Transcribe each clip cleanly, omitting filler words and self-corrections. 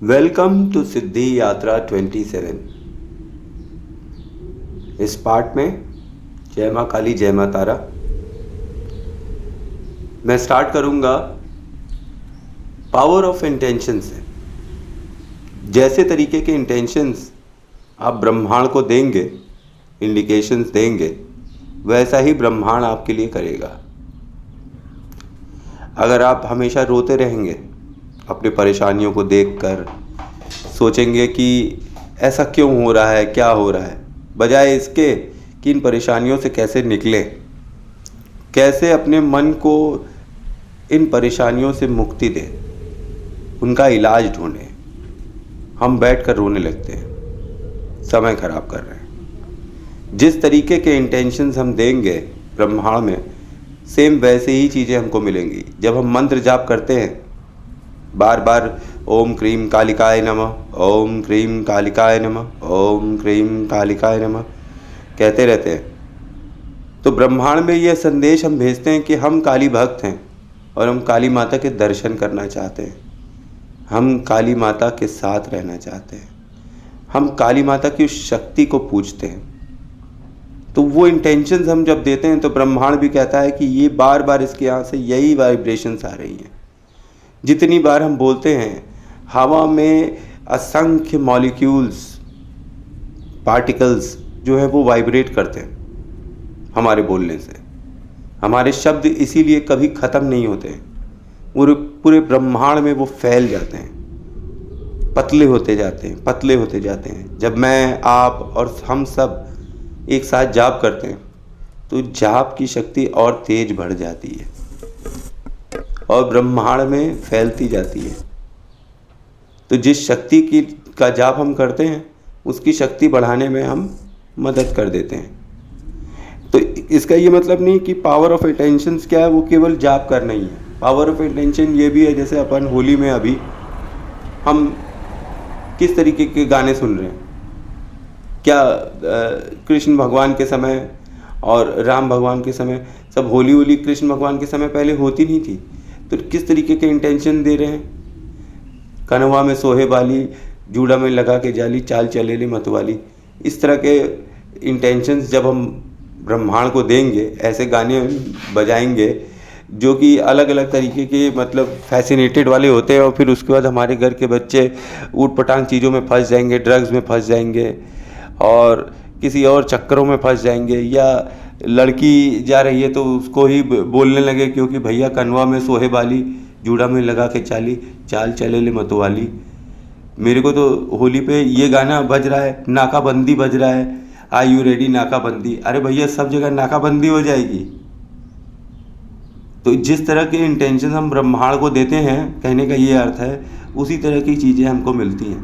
Welcome to सिद्धि यात्रा 27। इस part में जय माँ काली जय माँ तारा मैं स्टार्ट करूँगा पावर ऑफ इंटेंशन से। जैसे तरीके के इंटेंशंस आप ब्रह्मांड को देंगे, इंडिकेशंस देंगे, वैसा ही ब्रह्मांड आपके लिए करेगा। अगर आप हमेशा रोते रहेंगे, अपनी परेशानियों को देखकर सोचेंगे कि ऐसा क्यों हो रहा है, क्या हो रहा है, बजाय इसके कि इन परेशानियों से कैसे निकलें, कैसे अपने मन को इन परेशानियों से मुक्ति दें, उनका इलाज ढूंढें, हम बैठकर रोने लगते हैं, समय खराब कर रहे हैं। जिस तरीके के इंटेंशंस हम देंगे ब्रह्मांड में, सेम वैसे ही चीज़ें हमको मिलेंगी। जब हम मंत्र जाप करते हैं बार बार, ओम क्रीम कालिकाय नमः, ओम क्रीम कालिकाय नमः, ओम क्रीम कालिकाय नमः कहते रहते हैं, तो ब्रह्मांड में यह संदेश हम भेजते हैं कि हम काली भक्त हैं और हम काली माता के दर्शन करना चाहते हैं, हम काली माता के साथ रहना चाहते हैं, हम काली माता की उस शक्ति को पूजते हैं। तो वो इंटेंशंस हम जब देते हैं तो ब्रह्मांड भी कहता है कि ये बार बार इसके यहाँ से यही वाइब्रेशंस आ रही हैं। जितनी बार हम बोलते हैं, हवा में असंख्य मॉलिक्यूल्स, पार्टिकल्स जो है वो वाइब्रेट करते हैं हमारे बोलने से। हमारे शब्द इसीलिए कभी ख़त्म नहीं होते, पूरे ब्रह्मांड में वो फैल जाते हैं, पतले होते जाते हैं, पतले होते जाते हैं। जब मैं, आप और हम सब एक साथ जाप करते हैं तो जाप की शक्ति और तेज बढ़ जाती है और ब्रह्मांड में फैलती जाती है। तो जिस शक्ति का जाप हम करते हैं उसकी शक्ति बढ़ाने में हम मदद कर देते हैं। तो इसका ये मतलब नहीं कि पावर ऑफ इंटेंशंस क्या है, वो केवल जाप करना ही है। पावर ऑफ इंटेंशन ये भी है, जैसे अपन होली में अभी हम किस तरीके के गाने सुन रहे हैं। क्या कृष्ण भगवान के समय और राम भगवान के समय, सब होली कृष्ण भगवान के समय पहले होती नहीं थी, तो किस तरीके के इंटेंशन दे रहे हैं। कनवा में सोहे बाली, जूड़ा में लगा के जाली, चाल चलेली मतवाली। इस तरह के इंटेंशंस जब हम ब्रह्मांड को देंगे, ऐसे गाने बजाएंगे जो कि अलग अलग तरीके के मतलब फैसिनेटेड वाले होते हैं, और फिर उसके बाद हमारे घर के बच्चे ऊट पटांग चीज़ों में फंस जाएंगे, ड्रग्स में फंस जाएंगे और किसी और चक्करों में फंस जाएंगे। या लड़की जा रही है तो उसको ही बोलने लगे क्योंकि भैया कनवा में सोहे बाली, जूड़ा में लगा के चाली, चाल चले ले मतवाली। मेरे को तो होली पे ये गाना बज रहा है, नाकाबंदी बज रहा है, आर यू रेडी नाकाबंदी। अरे भैया सब जगह नाकाबंदी हो जाएगी। तो जिस तरह के इंटेंशन हम ब्रह्मांड को देते हैं, कहने का ये अर्थ है, उसी तरह की चीज़ें हमको मिलती हैं।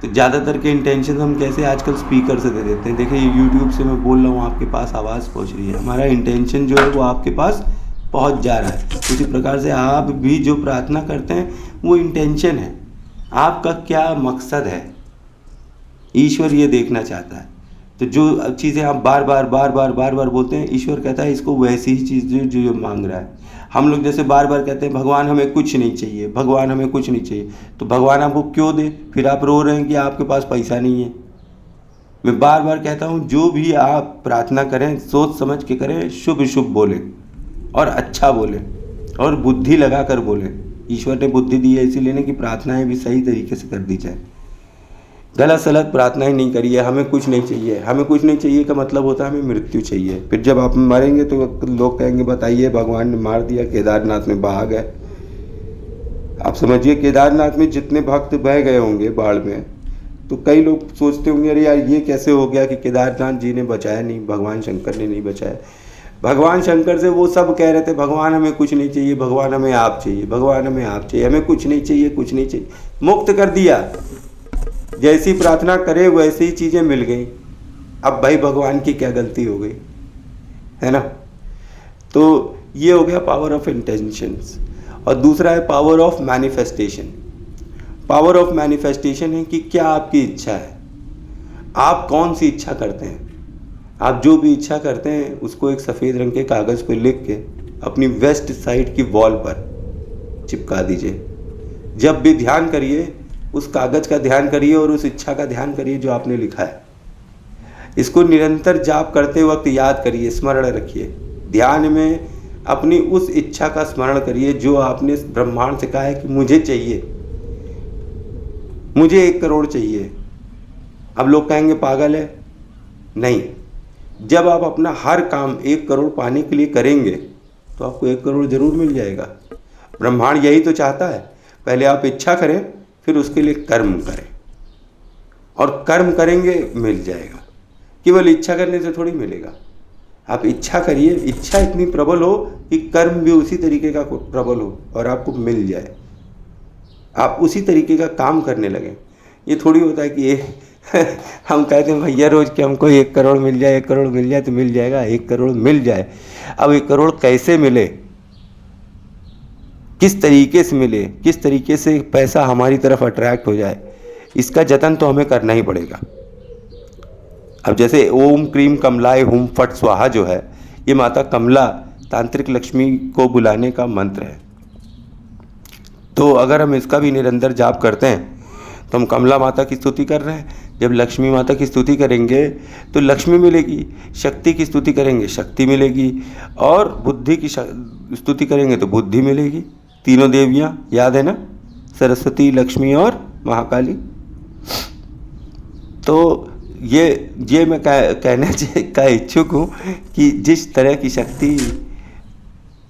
तो ज़्यादातर के इंटेंशन हम कैसे आजकल स्पीकर से दे देते हैं। देखिए यूट्यूब से मैं बोल रहा हूँ, आपके पास आवाज़ पहुँच रही है, हमारा इंटेंशन जो है वो आपके पास पहुँच जा रहा है। उसी प्रकार से आप भी जो प्रार्थना करते हैं वो इंटेंशन है, आपका क्या मकसद है, ईश्वर ये देखना चाहता है। तो जो चीज़ें आप बार बार बोलते हैं, ईश्वर कहता है इसको वैसी ही चीज़ जो मांग रहा है। हम लोग जैसे बार बार कहते हैं भगवान हमें कुछ नहीं चाहिए, भगवान हमें कुछ नहीं चाहिए, तो भगवान आपको क्यों दे? फिर आप रो रहे हैं कि आपके पास पैसा नहीं है। मैं बार बार कहता हूँ, जो भी आप प्रार्थना करें सोच समझ के करें, शुभ शुभ बोलें और अच्छा बोलें और बुद्धि लगा कर बोलें। ईश्वर ने बुद्धि दी है इसीलिए नहीं कि प्रार्थनाएं भी सही तरीके से कर दी जाए। गलत सलत प्रार्थनाएं नहीं करिए, हमें कुछ नहीं चाहिए। हमें कुछ नहीं चाहिए का मतलब होता है हमें मृत्यु चाहिए। फिर जब आप मरेंगे तो लोग कहेंगे बताइए भगवान ने मार दिया, केदारनाथ में बहा गए। आप समझिए केदारनाथ में जितने भक्त बह गए होंगे बाढ़ में, तो कई लोग सोचते होंगे अरे यार ये कैसे हो गया कि केदारनाथ जी ने बचाया नहीं, भगवान शंकर ने नहीं बचाया। भगवान शंकर से वो सब कह रहे थे भगवान हमें कुछ नहीं चाहिए, भगवान हमें आप चाहिए, भगवान हमें आप चाहिए, हमें कुछ नहीं चाहिए, कुछ नहीं चाहिए। मुक्त कर दिया, जैसी प्रार्थना करे वैसी ही चीज़ें मिल गई। अब भाई भगवान की क्या गलती हो गई, है ना। तो ये हो गया पावर ऑफ इंटेंशंस। और दूसरा है power of manifestation. Power of manifestation है कि क्या आपकी इच्छा है, आप कौन सी इच्छा करते हैं। आप जो भी इच्छा करते हैं उसको एक सफ़ेद रंग के कागज़ पर लिख के अपनी वेस्ट साइड की वॉल पर चिपका दीजिए। जब भी ध्यान करिए उस कागज़ का ध्यान करिए और उस इच्छा का ध्यान करिए जो आपने लिखा है। इसको निरंतर जाप करते वक्त याद करिए, स्मरण रखिए। ध्यान में अपनी उस इच्छा का स्मरण करिए जो आपने ब्रह्मांड से कहा है कि मुझे चाहिए, मुझे 1 करोड़ चाहिए। अब लोग कहेंगे पागल है। नहीं, जब आप अपना हर काम 1 करोड़ पाने के लिए करेंगे तो आपको 1 करोड़ जरूर मिल जाएगा। ब्रह्मांड यही तो चाहता है। पहले आप इच्छा करें, फिर उसके लिए कर्म करें, और कर्म करेंगे मिल जाएगा। केवल इच्छा करने से थोड़ी मिलेगा। आप इच्छा करिए, इच्छा इतनी प्रबल हो कि कर्म भी उसी तरीके का प्रबल हो और आपको मिल जाए, आप उसी तरीके का काम करने लगें। ये थोड़ी होता है कि ये हम कहते हैं भैया रोज कि हमको 1 करोड़ मिल जाए, 1 करोड़ मिल जाए तो मिल जाएगा। 1 करोड़ मिल जाए, अब 1 करोड़ कैसे मिले, किस तरीके से मिले, किस तरीके से पैसा हमारी तरफ अट्रैक्ट हो जाए, इसका जतन तो हमें करना ही पड़ेगा। अब जैसे ओम क्रीम कमलाय हुम फट स्वाहा जो है, ये माता कमला तांत्रिक लक्ष्मी को बुलाने का मंत्र है। तो अगर हम इसका भी निरंतर जाप करते हैं तो हम कमला माता की स्तुति कर रहे हैं। जब लक्ष्मी माता की स्तुति करेंगे तो लक्ष्मी मिलेगी, शक्ति की स्तुति करेंगे शक्ति मिलेगी, और बुद्धि की स्तुति करेंगे तो बुद्धि मिलेगी। तीनों देवियाँ याद है ना, सरस्वती, लक्ष्मी और महाकाली। तो ये मैं कहने का इच्छुक हूँ कि जिस तरह की शक्ति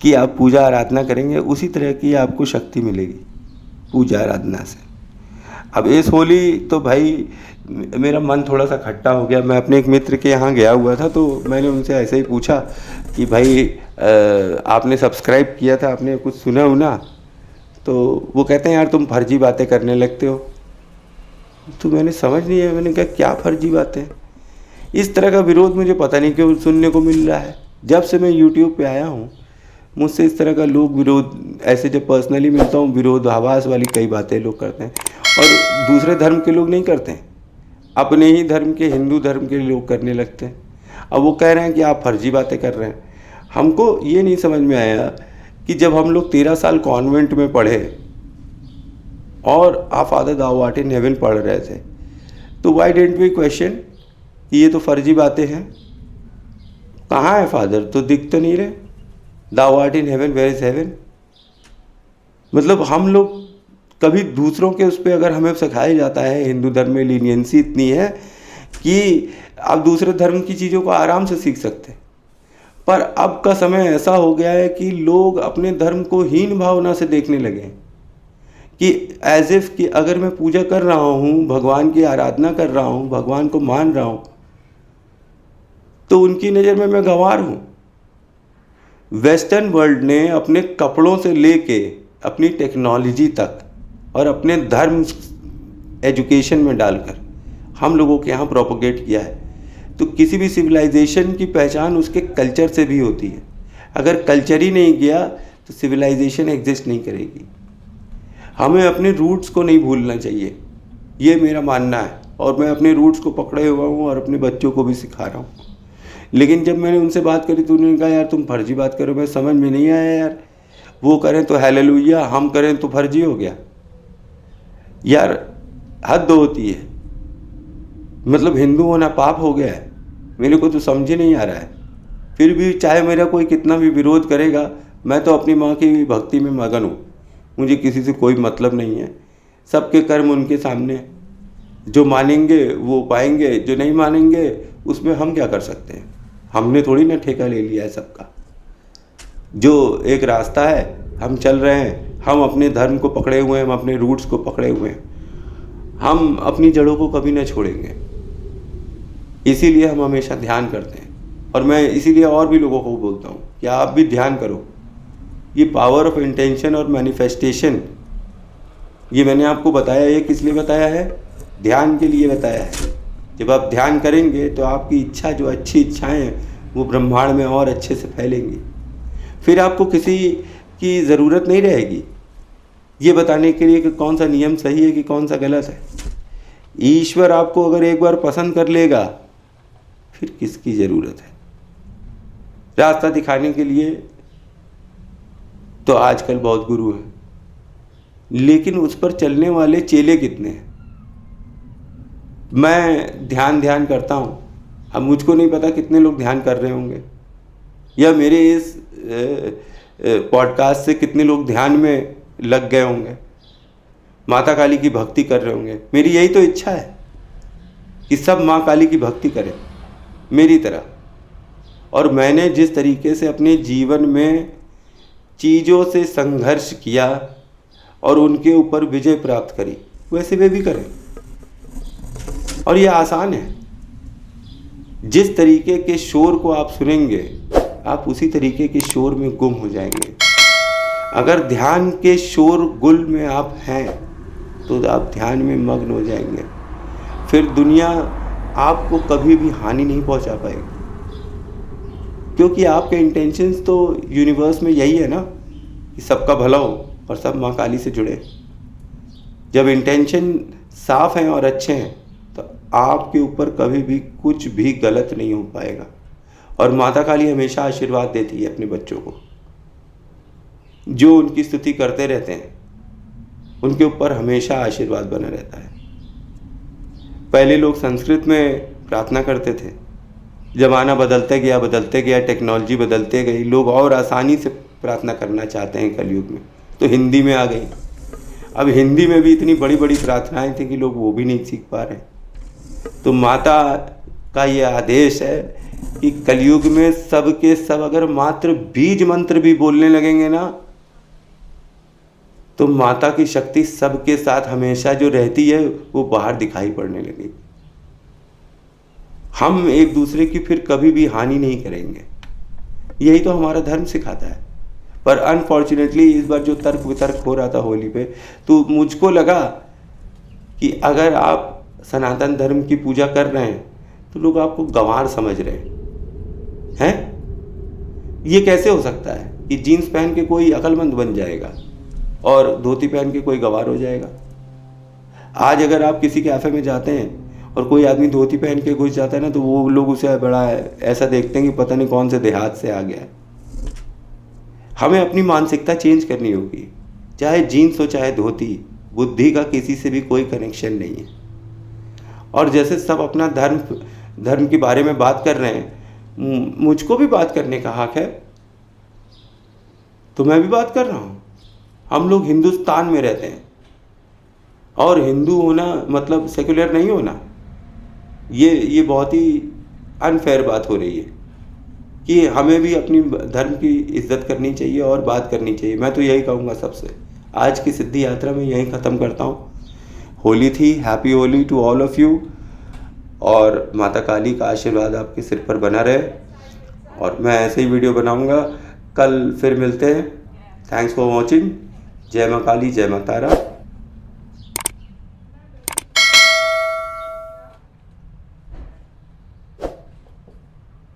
की आप पूजा आराधना करेंगे उसी तरह की आपको शक्ति मिलेगी पूजा आराधना से। अब इस होली तो भाई मेरा मन थोड़ा सा खट्टा हो गया। मैं अपने एक मित्र के यहाँ गया हुआ था, तो मैंने उनसे ऐसे ही पूछा कि भाई आपने सब्सक्राइब किया था, आपने कुछ सुना होना? तो वो कहते हैं यार तुम फर्जी बातें करने लगते हो। तो मैंने समझ नहीं है, मैंने कहा क्या फर्जी बातें? इस तरह का विरोध मुझे पता नहीं क्यों सुनने को मिल रहा है। जब से मैं यूट्यूब पे आया हूँ मुझसे इस तरह का लोग विरोध, ऐसे जब पर्सनली मिलता हूँ विरोधाभास वाली कई बातें लोग करते हैं, और दूसरे धर्म के लोग नहीं करते हैं, अपने ही धर्म के, हिंदू धर्म के लोग करने लगते हैं। अब वो कह रहे हैं कि आप फर्जी बातें कर रहे हैं। हमको ये नहीं समझ में आया कि जब हम लोग 13 साल कॉन्वेंट में पढ़े और आ father thou art in heaven पढ़ रहे थे, तो वाई डेंट वी क्वेश्चन कि ये तो फर्जी बातें हैं? कहाँ है फादर? तो दिख तो नहीं रहे। Thou art in heaven, where is heaven? मतलब हम लोग कभी दूसरों के उस पर, अगर हमें सिखाया जाता है, हिंदू धर्म में लीनियंसी इतनी है कि आप दूसरे धर्म की चीज़ों को आराम से सीख सकते हैं, पर अब का समय ऐसा हो गया है कि लोग अपने धर्म को हीन भावना से देखने लगे कि एज इफ कि अगर मैं पूजा कर रहा हूँ, भगवान की आराधना कर रहा हूँ, भगवान को मान रहा हूँ, तो उनकी नज़र में मैं गंवार हूँ। वेस्टर्न वर्ल्ड ने अपने कपड़ों से लेके अपनी टेक्नोलॉजी तक और अपने धर्म एजुकेशन में डालकर हम लोगों के यहाँ प्रोपोगेट किया है। तो किसी भी सिविलाइजेशन की पहचान उसके कल्चर से भी होती है। अगर कल्चर ही नहीं गया तो सिविलाइजेशन एग्जिस्ट नहीं करेगी। हमें अपने रूट्स को नहीं भूलना चाहिए, ये मेरा मानना है, और मैं अपने रूट्स को पकड़े हुआ हूँ और अपने बच्चों को भी सिखा रहा हूँ। लेकिन जब मैंने उनसे बात करी तो उन्होंने कहा यार तुम फर्जी बात करो। मैं समझ में नहीं आया यार, वो करें तो हालेलुया, हम करें तो फर्जी हो गया। यार हद होती है, मतलब हिंदू होना पाप हो गया है। मेरे को तो समझ ही नहीं आ रहा है। फिर भी चाहे मेरा कोई कितना भी विरोध करेगा, मैं तो अपनी माँ की भक्ति में मगन हूँ। मुझे किसी से कोई मतलब नहीं है। सबके कर्म उनके सामने, जो मानेंगे वो पाएंगे, जो नहीं मानेंगे उसमें हम क्या कर सकते हैं? हमने थोड़ी ना ठेका ले लिया है सबका। जो एक रास्ता है हम चल रहे हैं, हम अपने धर्म को पकड़े हुए हैं, हम अपने रूट्स को पकड़े हुए हैं, हम अपनी जड़ों को कभी ना छोड़ेंगे। इसीलिए हम हमेशा ध्यान करते हैं, और मैं इसीलिए और भी लोगों को बोलता हूँ कि आप भी ध्यान करो। ये पावर ऑफ इंटेंशन और मैनिफेस्टेशन, ये मैंने आपको बताया, ये किस लिए बताया है? ध्यान के लिए बताया है। जब आप ध्यान करेंगे तो आपकी इच्छा, जो अच्छी इच्छाएं हैं, वो ब्रह्मांड में और अच्छे से फैलेंगी। फिर आपको किसी की ज़रूरत नहीं रहेगी ये बताने के लिए कि कौन सा नियम सही है कि कौन सा गलत है। ईश्वर आपको अगर एक बार पसंद कर लेगा, फिर किसकी ज़रूरत है? रास्ता दिखाने के लिए तो आजकल बहुत गुरु हैं, लेकिन उस पर चलने वाले चेले कितने हैं? मैं ध्यान करता हूँ, अब मुझको नहीं पता कितने लोग ध्यान कर रहे होंगे, या मेरे इस पॉडकास्ट से कितने लोग ध्यान में लग गए होंगे, माता काली की भक्ति कर रहे होंगे। मेरी यही तो इच्छा है कि सब माँ काली की भक्ति करें मेरी तरह। और मैंने जिस तरीके से अपने जीवन में चीज़ों से संघर्ष किया और उनके ऊपर विजय प्राप्त करी, वैसे वे भी करें। और यह आसान है। जिस तरीके के शोर को आप सुनेंगे, आप उसी तरीके के शोर में गुम हो जाएंगे। अगर ध्यान के शोर गुल में आप हैं तो आप ध्यान में मग्न हो जाएंगे। फिर दुनिया आपको कभी भी हानि नहीं पहुंचा पाएगी, क्योंकि आपके इंटेंशंस तो यूनिवर्स में यही है ना कि सबका भला हो और सब माँ काली से जुड़े। जब इंटेंशन साफ हैं और अच्छे हैं तो आपके ऊपर कभी भी कुछ भी गलत नहीं हो पाएगा। और माता काली हमेशा आशीर्वाद देती है अपने बच्चों को। जो उनकी स्तुति करते रहते हैं उनके ऊपर हमेशा आशीर्वाद बना रहता है। पहले लोग संस्कृत में प्रार्थना करते थे, ज़माना बदलते गया, टेक्नोलॉजी बदलते गई, लोग और आसानी से प्रार्थना करना चाहते हैं कलयुग में, तो हिंदी में आ गई। अब हिंदी में भी इतनी बड़ी बड़ी प्रार्थनाएं थी कि लोग वो भी नहीं सीख पा रहे। तो माता का ये आदेश है कि कलयुग में सब के सब अगर मात्र बीज मंत्र भी बोलने लगेंगे ना, तो माता की शक्ति सबके साथ हमेशा जो रहती है वो बाहर दिखाई पड़ने लगेगी। हम एक दूसरे की फिर कभी भी हानि नहीं करेंगे, यही तो हमारा धर्म सिखाता है। पर अनफॉर्चुनेटली इस बार जो तर्क वितर्क हो रहा था होली पे, तो मुझको लगा कि अगर आप सनातन धर्म की पूजा कर रहे हैं तो लोग आपको गंवार समझ रहे हैं। ये कैसे हो सकता है कि जीन्स पहन के कोई अक्लमंद बन जाएगा और धोती पहन के कोई गंवार हो जाएगा? आज अगर आप किसी कैफ़े में जाते हैं और कोई आदमी धोती पहन के घुस जाता है ना, तो वो लोग उसे बड़ा ऐसा देखते हैं कि पता नहीं कौन से देहात से आ गया है। हमें अपनी मानसिकता चेंज करनी होगी। चाहे जीन्स हो चाहे धोती, बुद्धि का किसी से भी कोई कनेक्शन नहीं है। और जैसे सब अपना धर्म के बारे में बात कर रहे हैं, मुझको भी बात करने का हक है, तो मैं भी बात कर रहा हूँ। हम लोग हिंदुस्तान में रहते हैं और हिंदू होना मतलब सेकुलर नहीं होना। ये बहुत ही अनफेयर बात हो रही है कि हमें भी अपनी धर्म की इज्जत करनी चाहिए और बात करनी चाहिए। मैं तो यही कहूँगा सबसे। आज की सिद्धि यात्रा में यही ख़त्म करता हूँ। होली थी, happy Holi to all of you, और माता काली का आशीर्वाद आपके सिर पर बना रहे। और मैं ऐसे ही वीडियो बनाऊँगा। कल फिर मिलते हैं। Thanks for watching. जय माँ काली, जय माँ तारा।